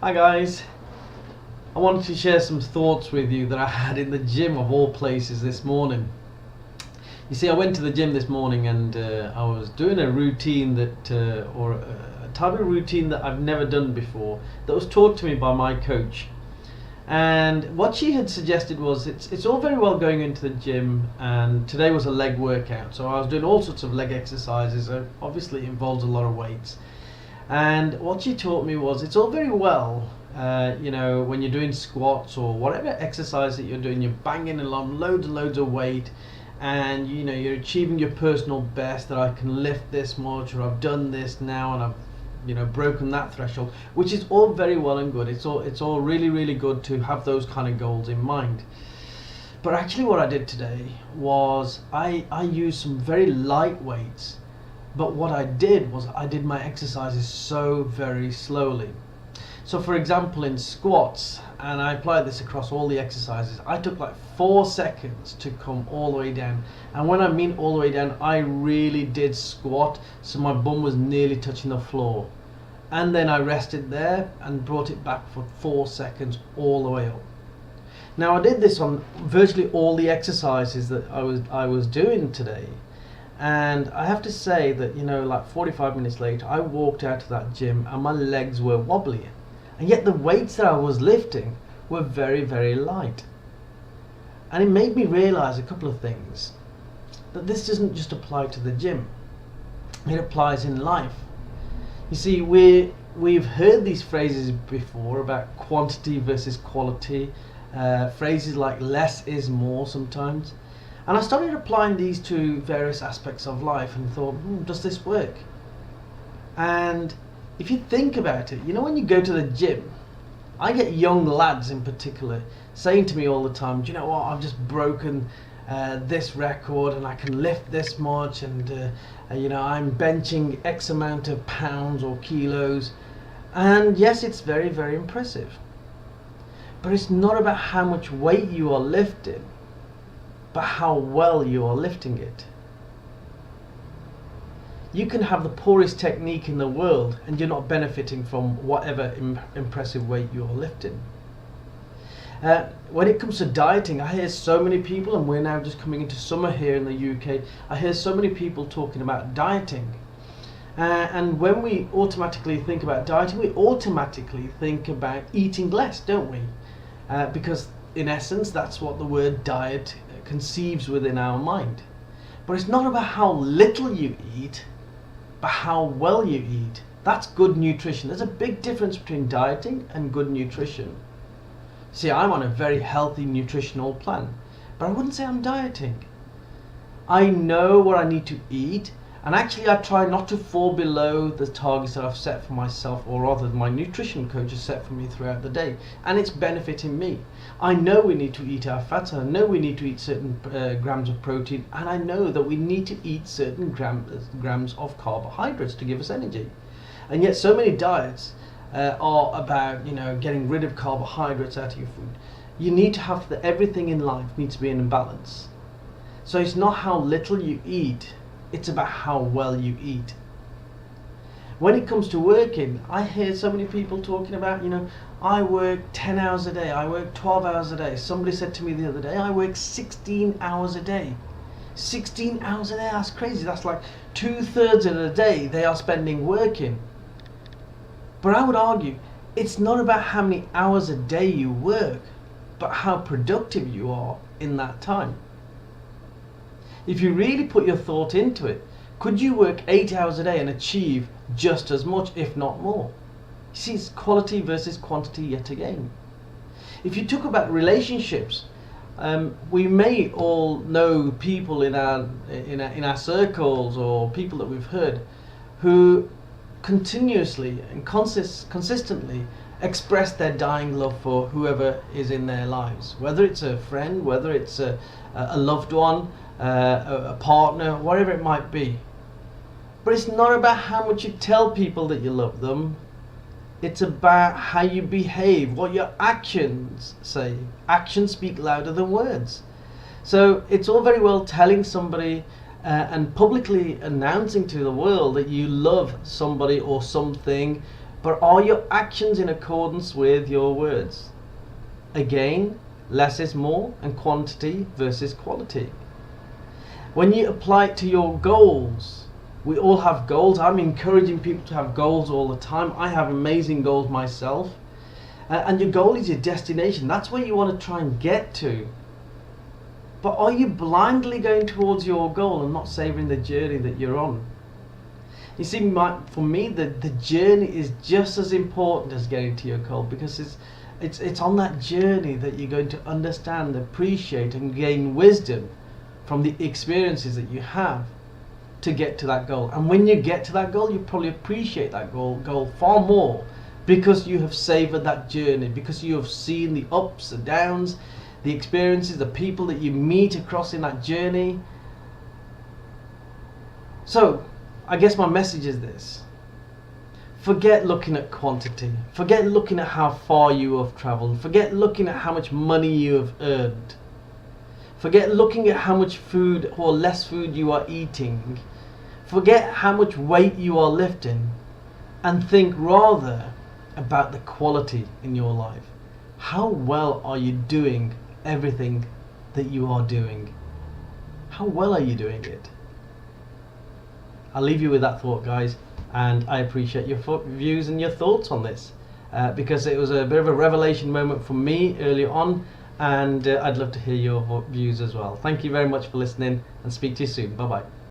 Hi guys, I wanted to share some thoughts with you that I had in the gym of all places this morning. You see, I went to the gym this morning and I was doing a routine or a type of routine that I've never done before, that was taught to me by my coach. And what she had suggested was it's all very well going into the gym, and today was a leg workout, so I was doing all sorts of leg exercises. So obviously it involves a lot of weights. And what she taught me was it's all very well, when you're doing squats or whatever exercise that you're doing, you're banging along loads and loads of weight, and you're achieving your personal best, that I can lift this much, or I've done this now and I've broken that threshold, which is all very well and good. It's all really, really good to have those kind of goals in mind. But actually what I did today was I used some very light weights. But what I did was I did my exercises so very slowly. So for example, in squats, and I applied this across all the exercises, I took like 4 seconds to come all the way down. And when I mean all the way down, I really did squat, so my bum was nearly touching the floor. And then I rested there and brought it back for 4 seconds all the way up. Now I did this on virtually all the exercises that I was doing today. And I have to say that, like 45 minutes later, I walked out of that gym and my legs were wobbly. And yet the weights that I was lifting were very, very light. And it made me realize a couple of things. That this doesn't just apply to the gym. It applies in life. You see, we've heard these phrases before about quantity versus quality. Phrases like less is more sometimes. And I started applying these to various aspects of life and thought, does this work? And if you think about it, when you go to the gym, I get young lads in particular saying to me all the time, do you know what, I've just broken this record and I can lift this much, and I'm benching X amount of pounds or kilos. And yes, it's very, very impressive. But it's not about how much weight you are lifting, but how well you are lifting it. You can have the poorest technique in the world and you're not benefiting from whatever impressive weight you are lifting. When it comes to dieting, I hear so many people, and we're now just coming into summer here in the UK, I hear so many people talking about dieting. And when we automatically think about dieting, we automatically think about eating less, don't we? Because in essence, that's what the word diet conceives within our mind. But it's not about how little you eat, but how well you eat. That's good nutrition. There's a big difference between dieting and good nutrition. See, I'm on a very healthy nutritional plan, but I wouldn't say I'm dieting. I know what I need to eat, and actually I try not to fall below the targets that I've set for myself, or rather my nutrition coach has set for me throughout the day, and it's benefiting me. I know we need to eat our fats, and I know we need to eat certain grams of protein, and I know that we need to eat certain grams of carbohydrates to give us energy. And yet so many diets are about getting rid of carbohydrates out of your food. You need to have everything in life needs to be in balance. So it's not how little you eat, it's about how well you eat. When it comes to working, I hear so many people talking about, I work 10 hours a day, I work 12 hours a day. Somebody said to me the other day, I work 16 hours a day. 16 hours a day, that's crazy. That's like 2/3 of the day they are spending working. But I would argue, it's not about how many hours a day you work, but how productive you are in that time. If you really put your thought into it, could you work 8 hours a day and achieve just as much, if not more? You see, it's quality versus quantity yet again. If you talk about relationships, we may all know people in our circles, or people that we've heard, who continuously and consistently express their dying love for whoever is in their lives, whether it's a friend, whether it's a loved one, a partner, whatever it might be. But it's not about how much you tell people that you love them. It's about how you behave, what your actions say. Actions speak louder than words. So it's all very well telling somebody and publicly announcing to the world that you love somebody or something, but are your actions in accordance with your words? Again, less is more, and quantity versus quality. When you apply it to your goals, we all have goals. I'm encouraging people to have goals all the time. I have amazing goals myself. And your goal is your destination. That's where you want to try and get to. But are you blindly going towards your goal and not savoring the journey that you're on? You see, for me, the journey is just as important as getting to your goal, because it's on that journey that you're going to understand, appreciate, and gain wisdom from the experiences that you have to get to that goal. And when you get to that goal, you probably appreciate that goal far more, because you have savored that journey, because you have seen the ups and downs, the experiences, the people that you meet across in that journey. So I guess my message is this: forget looking at quantity, forget looking at how far you have traveled, forget looking at how much money you have earned, forget looking at how much food or less food you are eating, forget how much weight you are lifting, and think rather about the quality in your life. How well are you doing everything that you are doing? How well are you doing it? I'll leave you with that thought, guys, and I appreciate your views and your thoughts on this, because it was a bit of a revelation moment for me early on, and I'd love to hear your views as well. Thank you very much for listening, and speak to you soon. Bye bye.